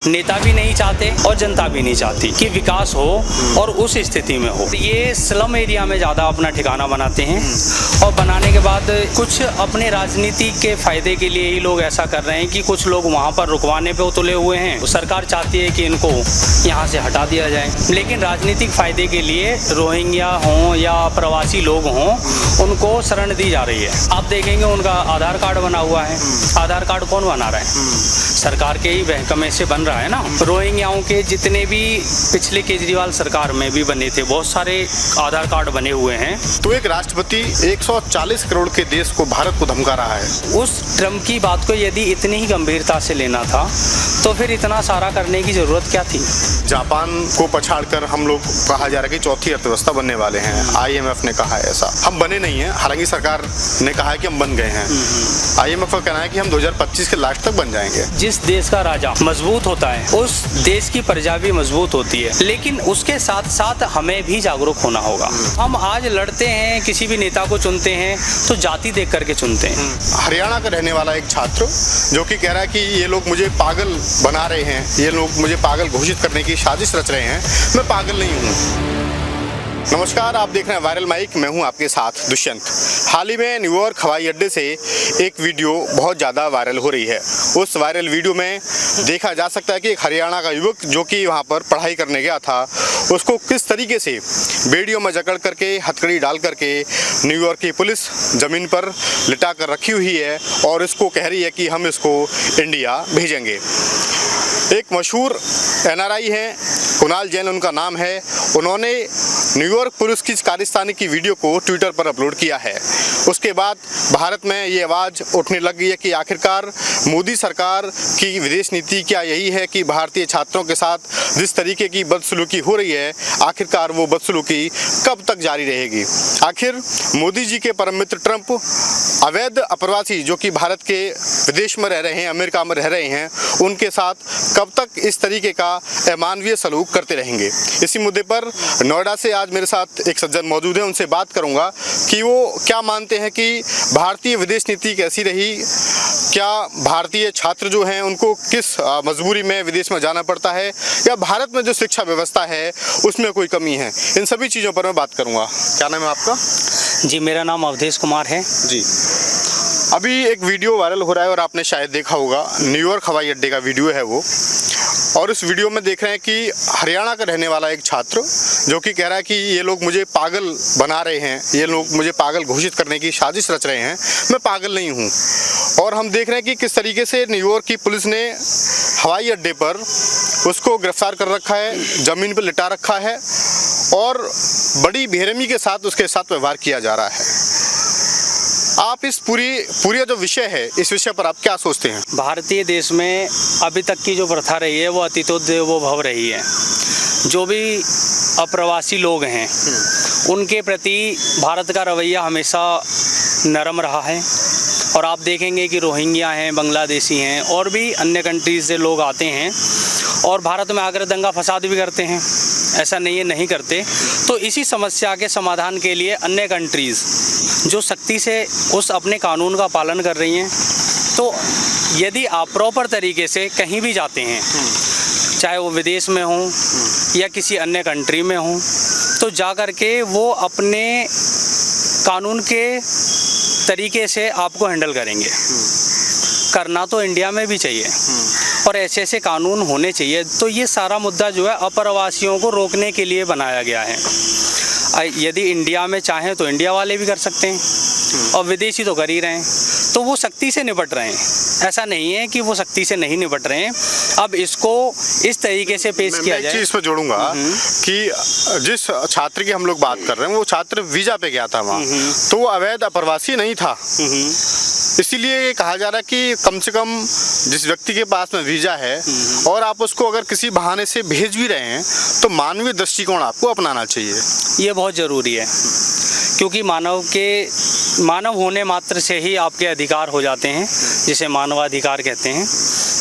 नेता भी नहीं चाहते और जनता भी नहीं चाहती कि विकास हो और उस स्थिति में हो। ये स्लम एरिया में ज़्यादा अपना ठिकाना बनाते हैं और बनाने के बाद कुछ अपने राजनीति के फायदे के लिए ही लोग ऐसा कर रहे हैं कि कुछ लोग वहाँ पर रुकवाने पे उतले हुए हैं। सरकार चाहती है कि इनको यहाँ से हटा दिया जाए, लेकिन राजनीतिक फायदे के लिए रोहिंग्या हों या प्रवासी लोग हों उनको शरण दी जा रही है। आप देखेंगे उनका आधार कार्ड बना हुआ है। आधार कार्ड कौन बना रहा है? सरकार के ही महकमे से बन रहा है ना। रोहिंग्याओं के जितने भी पिछले केजरीवाल सरकार में भी बने थे, बहुत सारे आधार कार्ड बने हुए हैं। तो एक राष्ट्रपति 140 करोड़ के देश को, भारत को धमका रहा है। उस ट्रम्प की बात को यदि इतनी ही गंभीरता से लेना था तो फिर इतना सारा करने की जरूरत क्या थी? जापान को पछाड़कर हम लोग कहा जा रहा है कि चौथी अर्थव्यवस्था बनने वाले हैं। IMF ने कहा है ऐसा। हम बने नहीं हैं, हालांकि सरकार ने कहा है कि हम बन गए हैं। IMF का कहना है कि हम 2025 के लास्ट तक बन जाएंगे। जिस देश का राजा मजबूत होता है उस देश की प्रजा भी मजबूत होती है, लेकिन उसके साथ साथ हमें भी जागरूक होना होगा। हम आज लड़ते हैं, किसी भी नेता को चुनते हैं तो जाति देख करके चुनते हैं। हरियाणा का रहने वाला एक छात्र जो कि कह रहा है कि ये लोग मुझे पागल बना रहे हैं, ये लोग मुझे पागल घोषित करने की साजिश रच रहे हैं, मैं पागल नहीं हूँ। नमस्कार, आप देख रहे हैं वायरल माइक, मैं हूं आपके साथ दुष्यंत। हाल ही में न्यूयॉर्क हवाई अड्डे से एक वीडियो बहुत ज़्यादा वायरल हो रही है। उस वायरल वीडियो में देखा जा सकता है कि एक हरियाणा का युवक जो कि वहां पर पढ़ाई करने गया था, उसको किस तरीके से बेड़ियों में जकड़ करके, हथकड़ी डाल करके न्यूयॉर्क की पुलिस ज़मीन पर लिटा कर रखी हुई है और इसको कह रही है कि हम इसको इंडिया भेजेंगे। एक मशहूर NRI है, कुणाल जैन उनका नाम है। उन्होंने न्यूयॉर्क पुलिस की कारस्तानी की वीडियो को ट्विटर पर अपलोड किया है। उसके बाद भारत में ये आवाज़ उठने लग गई है कि आखिरकार मोदी सरकार की विदेश नीति क्या यही है कि भारतीय छात्रों के साथ जिस तरीके की बदसलूकी हो रही है, आखिरकार वो बदसलूकी कब तक जारी रहेगी? आखिर मोदी जी के परम मित्र ट्रंप अवैध अप्रवासी जो कि भारत के विदेश में रह रहे हैं, अमेरिका में रह रहे हैं, उनके साथ कब तक इस तरीके का अमानवीय सलूक करते रहेंगे? इसी मुद्दे पर नोएडा से आज मेरे साथ एक सज्जन मौजूद हैं, उनसे बात करूंगा कि वो क्या मानते हैं कि भारतीय विदेश नीति कैसी रही, क्या भारतीय छात्र जो हैं उनको किस मजबूरी में विदेश में जाना पड़ता है, या भारत में जो शिक्षा व्यवस्था है उसमें कोई कमी है। इन सभी चीज़ों पर मैं बात करूंगा। क्या नाम है आपका? जी, मेरा नाम अवधेश कुमार है। जी, अभी एक वीडियो वायरल हो रहा है और आपने शायद देखा होगा, न्यूयॉर्क हवाई अड्डे का वीडियो है वो, और इस वीडियो में देख रहे हैं कि हरियाणा का रहने वाला एक छात्र जो कि कह रहा है कि ये लोग मुझे पागल बना रहे हैं, ये लोग मुझे पागल घोषित करने की साजिश रच रहे हैं, मैं पागल नहीं हूँ। और हम देख रहे हैं कि किस तरीके से न्यूयॉर्क की पुलिस ने हवाई अड्डे पर उसको गिरफ्तार कर रखा है, ज़मीन पर लिटा रखा है और बड़ी बेरहमी के साथ उसके साथ व्यवहार किया जा रहा है। आप इस पूरी जो विषय है, इस विषय पर आप क्या सोचते हैं? भारतीय देश में अभी तक की जो प्रथा रही है वो अतिथोदेवो भव रही है। जो भी अप्रवासी लोग हैं उनके प्रति भारत का रवैया हमेशा नरम रहा है। और आप देखेंगे कि रोहिंग्या हैं, बांग्लादेशी हैं और भी अन्य कंट्रीज से लोग आते हैं और भारत में आकर दंगा फसाद भी करते हैं। ऐसा नहीं है नहीं करते। तो इसी समस्या के समाधान के लिए अन्य कंट्रीज़ जो सख्ती से उस अपने कानून का पालन कर रही हैं, तो यदि आप प्रॉपर तरीके से कहीं भी जाते हैं, चाहे वो विदेश में हों या किसी अन्य कंट्री में हों, तो जा कर के वो अपने कानून के तरीके से आपको हैंडल करेंगे। करना तो इंडिया में भी चाहिए और ऐसे ऐसे कानून होने चाहिए। तो ये सारा मुद्दा जो है अप्रवासियों को रोकने के लिए बनाया गया है। यदि इंडिया में चाहें तो इंडिया वाले भी कर सकते हैं और विदेशी तो कर ही रहे हैं, तो वो सख्ती से निपट रहे हैं। ऐसा नहीं है कि वो सख्ती से नहीं निपट रहे हैं। अब इसको इस तरीके से पेश किया जाए। मैं इस पर जोड़ूंगा कि जिस छात्र की हम लोग बात कर रहे हैं वो छात्र वीजा पे गया था वहाँ, तो वो अवैध अप्रवासी नहीं था। इसीलिए कहा जा रहा है कि कम से कम जिस व्यक्ति के पास में वीजा है और आप उसको अगर किसी बहाने से भेज भी रहे हैं तो मानवीय दृष्टिकोण आपको अपनाना चाहिए। ये बहुत ज़रूरी है, क्योंकि मानव होने मात्र से ही आपके अधिकार हो जाते हैं, जिसे मानवाधिकार कहते हैं।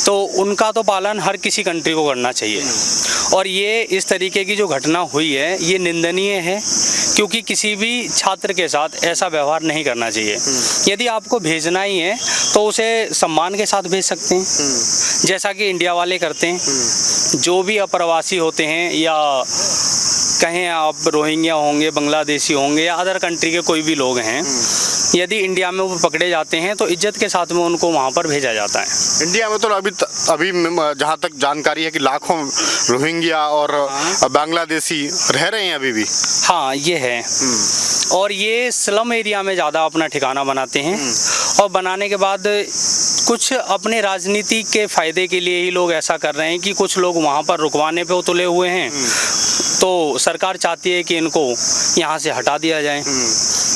तो उनका तो पालन हर किसी कंट्री को करना चाहिए। और ये इस तरीके की जो घटना हुई है ये निंदनीय है, क्योंकि किसी भी छात्र के साथ ऐसा व्यवहार नहीं करना चाहिए। यदि आपको भेजना ही है तो उसे सम्मान के साथ भेज सकते हैं, जैसा कि इंडिया वाले करते हैं। जो भी अप्रवासी होते हैं, या कहें आप रोहिंग्या होंगे, बांग्लादेशी होंगे, या अदर कंट्री के कोई भी लोग हैं, यदि इंडिया में वो पकड़े जाते हैं तो इज्जत के साथ में उनको वहाँ पर भेजा जाता है। इंडिया में तो अभी जहाँ तक जानकारी है कि लाखों रोहिंग्या और बांग्लादेशी रह रहे हैं अभी भी। हाँ, ये है। और ये स्लम एरिया में ज़्यादा अपना ठिकाना बनाते हैं, और बनाने के बाद कुछ अपने राजनीति के फ़ायदे के लिए ही लोग ऐसा कर रहे हैं कि कुछ लोग वहाँ पर रुकवाने पे उतले हुए हैं, तो सरकार चाहती है कि इनको यहाँ से हटा दिया जाए।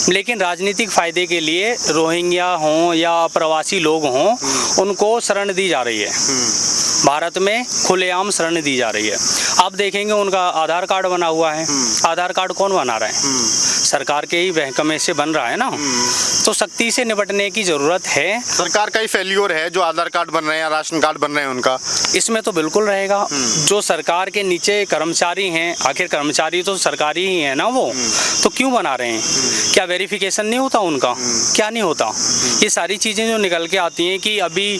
लेकिन राजनीतिक फ़ायदे के लिए रोहिंग्या हों या प्रवासी लोग हों, उनको शरण दी जा रही है। भारत में खुलेआम शरण दी जा रही है। आप देखेंगे उनका आधार कार्ड बना हुआ है। आधार कार्ड कौन बना रहा है? सरकार के ही महकमे से बन रहा है ना। तो सख्ती से निपटने की ज़रूरत है। सरकार का ही फेल्योर है जो आधार कार्ड बन रहे हैं, राशन कार्ड बन रहे हैं उनका। इसमें तो बिल्कुल रहेगा। जो सरकार के नीचे कर्मचारी हैं, आखिर कर्मचारी तो सरकारी ही है ना वो, तो क्यों बना रहे हैं? क्या वेरिफिकेशन नहीं होता उनका? क्या नहीं होता? ये सारी चीज़ें जो निकल के आती हैं कि अभी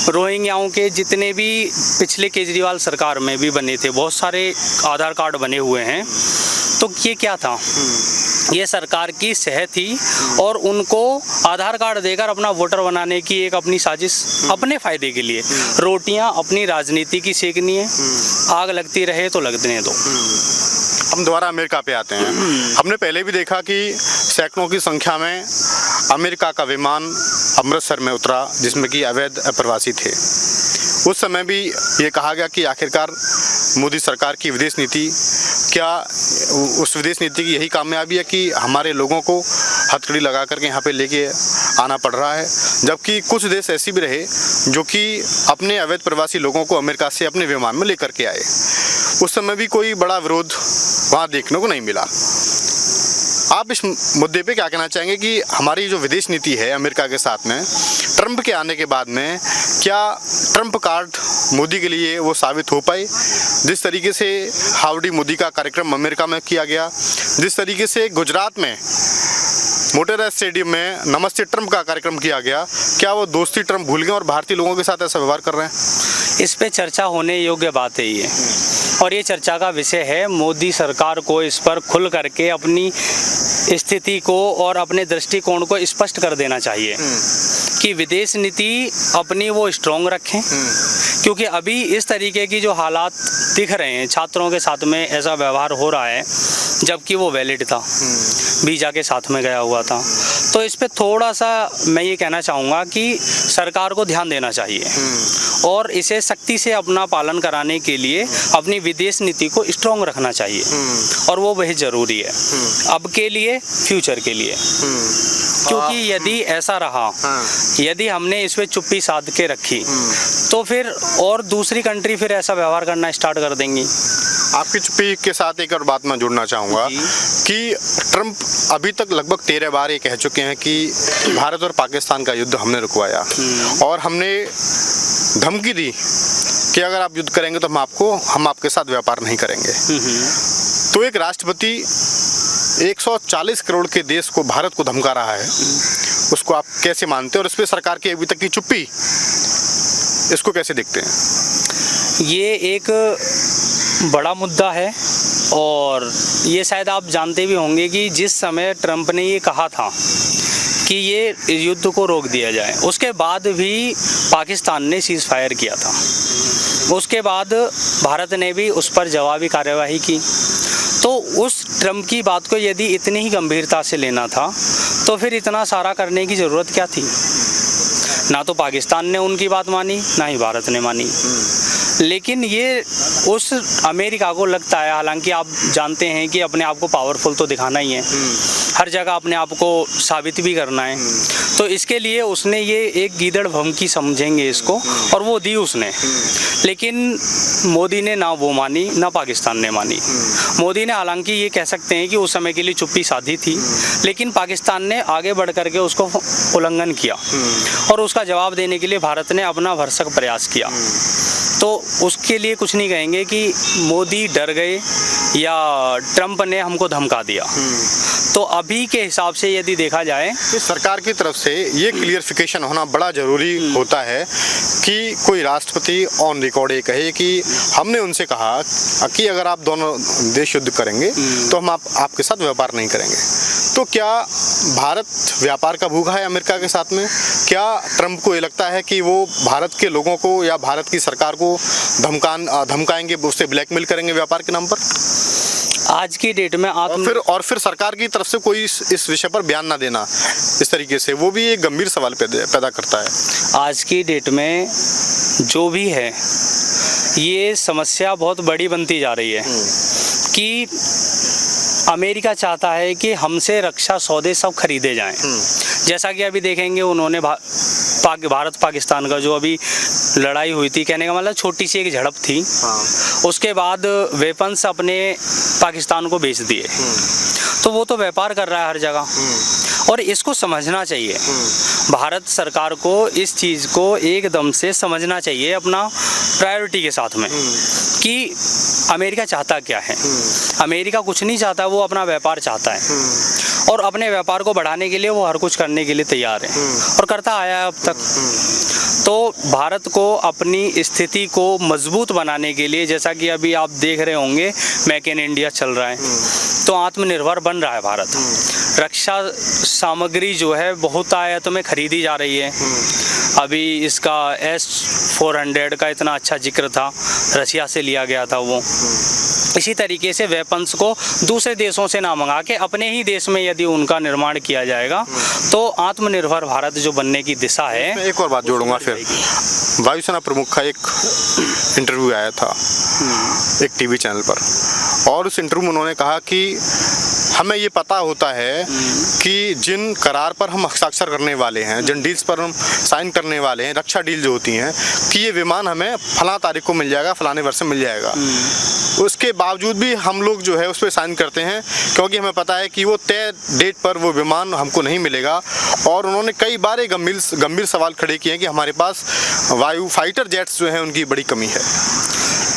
रोहिंग्याओं के जितने भी पिछले केजरीवाल सरकार में भी बने थे, बहुत सारे आधार कार्ड बने हुए हैं। तो ये क्या था? ये सरकार की सेहत थी, और उनको आधार कार्ड देकर अपना वोटर बनाने की एक अपनी साजिश, अपने फ़ायदे के लिए। रोटियां अपनी राजनीति की सेकनी है, आग लगती रहे तो लगने दो। हम दोबारा अमेरिका पे आते हैं। हमने पहले भी देखा कि सैकड़ों की संख्या में अमेरिका का विमान अमृतसर में उतरा, जिसमें कि अवैध प्रवासी थे। उस समय भी ये कहा गया कि आखिरकार मोदी सरकार की विदेश नीति, क्या उस विदेश नीति की यही कामयाबी है कि हमारे लोगों को हथकड़ी लगा करके यहाँ पे लेके आना पड़ रहा है? जबकि कुछ देश ऐसे भी रहे जो कि अपने अवैध प्रवासी लोगों को अमेरिका से अपने विमान में लेकर के आए। उस समय भी कोई बड़ा विरोध वहाँ देखने को नहीं मिला। आप इस मुद्दे पे क्या कहना चाहेंगे कि हमारी जो विदेश नीति है अमेरिका के साथ में, ट्रंप के आने के बाद में क्या ट्रंप कार्ड मोदी के लिए वो साबित हो पाए? जिस तरीके से हाउडी मोदी का कार्यक्रम अमेरिका में किया गया, जिस तरीके से गुजरात में मोटेरा स्टेडियम में नमस्ते ट्रंप का कार्यक्रम किया गया, क्या वो दोस्ती ट्रंप भूल गए और भारतीय लोगों के साथ ऐसा व्यवहार कर रहे हैं? इस पे चर्चा होने योग्य बात है ये, और ये चर्चा का विषय है। मोदी सरकार को इस पर खुल करके अपनी स्थिति को और अपने दृष्टिकोण को स्पष्ट कर देना चाहिए कि विदेश नीति अपनी वो स्ट्रॉन्ग रखें, क्योंकि अभी इस तरीके की जो हालात दिख रहे हैं, छात्रों के साथ में ऐसा व्यवहार हो रहा है, जबकि वो वैलिड था, वीज़ा के साथ में गया हुआ था। तो इस पे थोड़ा सा मैं ये कहना चाहूँगा कि सरकार को ध्यान देना चाहिए, और इसे सख्ती से अपना पालन कराने के लिए अपनी विदेश नीति को स्ट्रॉन्ग रखना चाहिए, और वो बहुत ज़रूरी है अब के लिए, फ्यूचर के लिए। क्योंकि यदि ऐसा रहा, यदि हमने इस पे चुप्पी साध के रखी, तो फिर और दूसरी कंट्री फिर ऐसा व्यवहार करना स्टार्ट कर देंगी। आपकी चुप्पी के साथ एक और बात मैं जुड़ना चाहूँगा कि ट्रंप अभी तक लगभग 13 बार ये कह चुके हैं कि भारत और पाकिस्तान का युद्ध हमने रुकवाया, और हमने धमकी दी कि अगर आप युद्ध करेंगे तो हम आपके साथ व्यापार नहीं करेंगे। तो एक राष्ट्रपति 140 करोड़ के देश को, भारत को धमका रहा है, उसको आप कैसे मानते हैं? और इस पे सरकार की अभी तक की चुप्पी, इसको कैसे देखते हैं? ये एक बड़ा मुद्दा है, और ये शायद आप जानते भी होंगे कि जिस समय ट्रंप ने ये कहा था कि ये युद्ध को रोक दिया जाए, उसके बाद भी पाकिस्तान ने सीज़ फायर किया था। उसके बाद भारत ने भी उस पर जवाबी कार्यवाही की। तो उस ट्रंप की बात को यदि इतनी ही गंभीरता से लेना था, तो फिर इतना सारा करने की ज़रूरत क्या थी? ना तो पाकिस्तान ने उनकी बात मानी, ना ही भारत ने मानी। लेकिन ये उस अमेरिका को लगता है, हालांकि आप जानते हैं कि अपने आप को पावरफुल तो दिखाना ही है, हर जगह अपने आप को साबित भी करना है, तो इसके लिए उसने ये एक गीदड़ भमकी समझेंगे इसको, और वो दी उसने। लेकिन मोदी ने ना वो मानी ना पाकिस्तान ने मानी। मोदी ने हालांकि ये कह सकते हैं कि उस समय के लिए चुप्पी साधी थी, लेकिन पाकिस्तान ने आगे बढ़ करके उसको उल्लंघन किया और उसका जवाब देने के लिए भारत ने अपना भरसक प्रयास किया। तो उसके लिए कुछ नहीं कहेंगे कि मोदी डर गए या ट्रंप ने हमको धमका दिया। तो अभी के हिसाब से यदि देखा जाए, सरकार की तरफ से ये क्लियरिफिकेशन होना बड़ा ज़रूरी होता है कि कोई राष्ट्रपति ऑन रिकॉर्ड ये कहे कि हमने उनसे कहा कि अगर आप दोनों देश युद्ध करेंगे तो हम आपके साथ व्यापार नहीं करेंगे। तो क्या भारत व्यापार का भूखा है अमेरिका के साथ में? क्या ट्रंप को ये लगता है कि वो भारत के लोगों को या भारत की सरकार को धमकाएंगे, उससे ब्लैकमेल करेंगे व्यापार के नाम पर? आज की डेट में और फिर सरकार की तरफ से कोई इस विषय पर बयान ना देना इस तरीके से, वो भी एक गंभीर सवाल पैदा करता है। आज की डेट में जो भी है, ये समस्या बहुत बड़ी बनती जा रही है कि अमेरिका चाहता है कि हमसे रक्षा सौदे सब खरीदे जाएं। जैसा कि अभी देखेंगे, उन्होंने भारत पाकिस्तान का जो अभी लड़ाई हुई थी, कहने का मतलब छोटी सी एक झड़प थी, उसके बाद वेपन्स अपने पाकिस्तान को बेच दिए। तो वो तो व्यापार कर रहा है हर जगह, और इसको समझना चाहिए। भारत सरकार को इस चीज़ को एकदम से समझना चाहिए अपना प्रायोरिटी के साथ में कि अमेरिका चाहता क्या है। अमेरिका कुछ नहीं चाहता, वो अपना व्यापार चाहता है, और अपने व्यापार को बढ़ाने के लिए वो हर कुछ करने के लिए तैयार है और करता आया है अब तक। तो भारत को अपनी स्थिति को मजबूत बनाने के लिए, जैसा कि अभी आप देख रहे होंगे मेक इन इंडिया चल रहा है, तो आत्मनिर्भर बन रहा है भारत। रक्षा सामग्री जो है बहुत आयातों में खरीदी जा रही है। अभी इसका S-400 का इतना अच्छा जिक्र था, रशिया से लिया गया था वो। इसी तरीके से वेपन्स को दूसरे देशों से ना मंगा के अपने ही देश में यदि उनका निर्माण किया जाएगा तो आत्मनिर्भर भारत जो बनने की दिशा है। एक और बात जोड़ूंगा, फिर वायुसेना प्रमुख का एक इंटरव्यू आया था एक टीवी चैनल पर, और उस इंटरव्यू में उन्होंने कहा कि हमें ये पता होता है कि जिन करार पर हम हस्ताक्षर करने वाले हैं, जिन डील्स पर हम साइन करने वाले हैं, रक्षा डील जो होती हैं, कि ये विमान हमें फलां तारीख को मिल जाएगा, फलाने वर्ष में मिल जाएगा। उसके बावजूद भी हम लोग जो है उस पर साइन करते हैं, क्योंकि हमें पता है कि वो तय डेट पर वो विमान हमको नहीं मिलेगा। और उन्होंने कई बार एक गंभीर सवाल खड़े किए हैं कि हमारे पास वायु फाइटर जेट्स जो हैं उनकी बड़ी कमी है।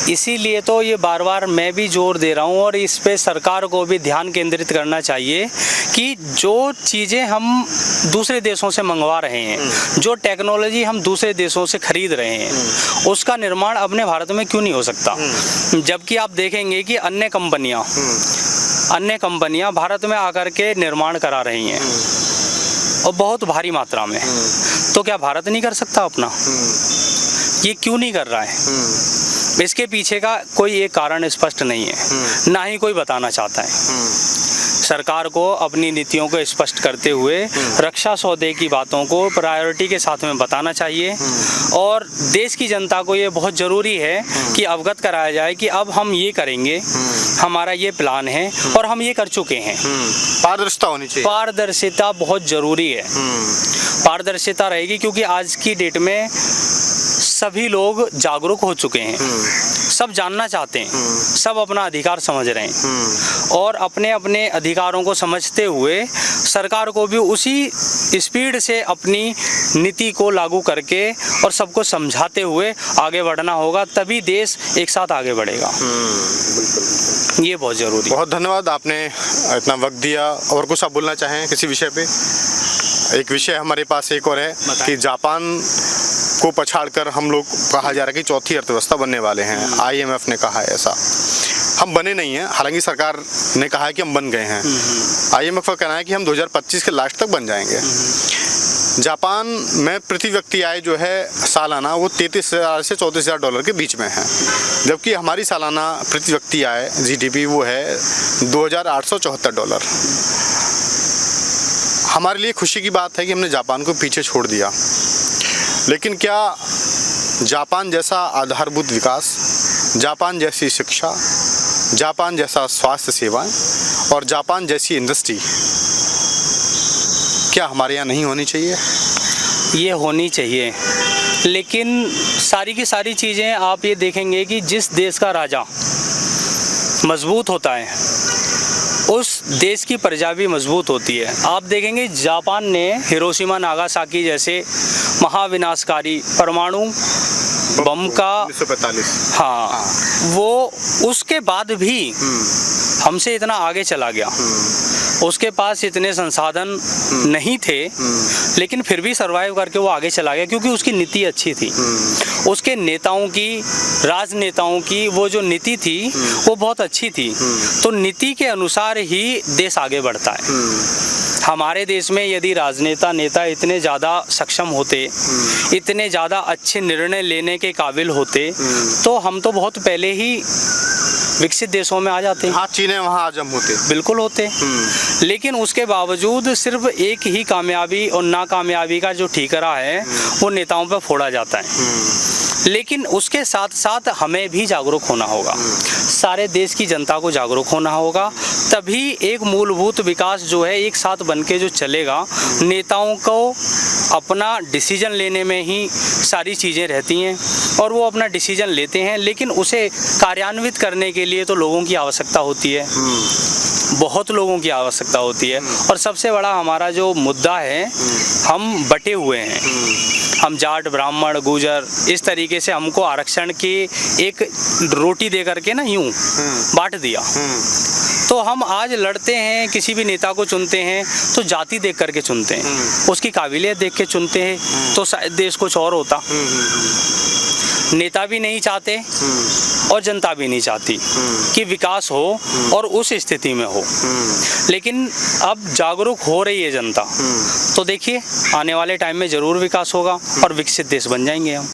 इसीलिए तो ये बार बार मैं भी जोर दे रहा हूँ, और इस पे सरकार को भी ध्यान केंद्रित करना चाहिए कि जो चीज़ें हम दूसरे देशों से मंगवा रहे हैं, जो टेक्नोलॉजी हम दूसरे देशों से खरीद रहे हैं, उसका निर्माण अपने भारत में क्यों नहीं हो सकता। जबकि आप देखेंगे कि अन्य कंपनियां भारत में आकर के निर्माण करा रही हैं, और बहुत भारी मात्रा में। तो क्या भारत नहीं कर सकता अपना? ये क्यों नहीं कर रहा है? इसके पीछे का कोई एक कारण स्पष्ट नहीं है, ना ही कोई बताना चाहता है। सरकार को अपनी नीतियों को स्पष्ट करते हुए रक्षा सौदे की बातों को प्रायोरिटी के साथ में बताना चाहिए, और देश की जनता को ये बहुत ज़रूरी है कि अवगत कराया जाए कि अब हम ये करेंगे, हमारा ये प्लान है और हम ये कर चुके हैं। पारदर्शिता होनी चाहिए। पारदर्शिता बहुत ज़रूरी है। पारदर्शिता रहेगी क्योंकि आज की डेट में सभी लोग जागरूक हो चुके हैं, सब जानना चाहते हैं, सब अपना अधिकार समझ रहे हैं, और अपने अपने अधिकारों को समझते हुए सरकार को भी उसी स्पीड से अपनी नीति को लागू करके और सबको समझाते हुए आगे बढ़ना होगा, तभी देश एक साथ आगे बढ़ेगा। ये बहुत ज़रूरी। बहुत धन्यवाद, आपने इतना वक्त दिया। और कुछ आप बोलना चाहें किसी विषय पे? एक विषय हमारे पास एक और है कि जापान को पछाड़कर हम लोग, कहा जा रहा है कि चौथी अर्थव्यवस्था बनने वाले हैं। IMF ने कहा है ऐसा। हम बने नहीं हैं, हालांकि सरकार ने कहा है कि हम बन गए हैं। IMF का कहना है कि हम 2025 के लास्ट तक बन जाएंगे। जापान में प्रति व्यक्ति आय जो है सालाना वो $33,000 से $34,000 के बीच में है, जबकि हमारी सालाना प्रति व्यक्ति आय GDP वो है $2,874। हमारे लिए खुशी की बात है कि हमने जापान को पीछे छोड़ दिया, लेकिन क्या जापान जैसा आधारभूत विकास, जापान जैसी शिक्षा, जापान जैसा स्वास्थ्य सेवाएं और जापान जैसी इंडस्ट्री क्या हमारे यहाँ नहीं होनी चाहिए? ये होनी चाहिए, लेकिन सारी की सारी चीज़ें आप ये देखेंगे कि जिस देश का राजा मजबूत होता है उस देश की प्रजा भी मजबूत होती है। आप देखेंगे जापान ने हिरोशिमा नागासाकी जैसे महाविनाशकारी परमाणु बम का 1945 हाँ, वो उसके बाद भी हमसे इतना आगे चला गया। उसके पास इतने संसाधन नहीं थे, लेकिन फिर भी सरवाइव करके वो आगे चला गया क्योंकि उसकी नीति अच्छी थी। उसके नेताओं की, राजनेताओं की वो जो नीति थी वो बहुत अच्छी थी। तो नीति के अनुसार ही देश आगे बढ़ता है। हमारे देश में यदि राजनेता नेता इतने ज़्यादा सक्षम होते, इतने ज़्यादा अच्छे निर्णय लेने के काबिल होते, तो हम तो बहुत पहले ही विकसित देशों में आ जाते हैं। हाँ, चीन है वहाँ आज हम होते, बिल्कुल होते। लेकिन उसके बावजूद सिर्फ एक ही कामयाबी और नाकामयाबी का जो ठीकरा है वो नेताओं पर फोड़ा जाता है। लेकिन उसके साथ साथ हमें भी जागरूक होना होगा, सारे देश की जनता को जागरूक होना होगा, तभी एक मूलभूत विकास जो है एक साथ बनके जो चलेगा। नेताओं को अपना डिसीजन लेने में ही सारी चीज़ें रहती हैं और वो अपना डिसीजन लेते हैं, लेकिन उसे कार्यान्वित करने के लिए तो लोगों की आवश्यकता होती है, बहुत लोगों की आवश्यकता होती है। और सबसे बड़ा हमारा जो मुद्दा है, हम बटे हुए हैं, हम जाट ब्राह्मण गुजर इस तरीके से हमको आरक्षण की एक रोटी दे करके ना यूं बांट दिया। तो हम आज लड़ते हैं, किसी भी नेता को चुनते हैं तो जाति देख करके चुनते हैं, उसकी काबिलियत देख के चुनते हैं, तो शायद देश कुछ और होता। नेता भी नहीं चाहते और जनता भी नहीं चाहती कि विकास हो और उस स्थिति में हो। लेकिन अब जागरूक हो रही है जनता, तो देखिए आने वाले टाइम में ज़रूर विकास होगा और विकसित देश बन जाएंगे हम।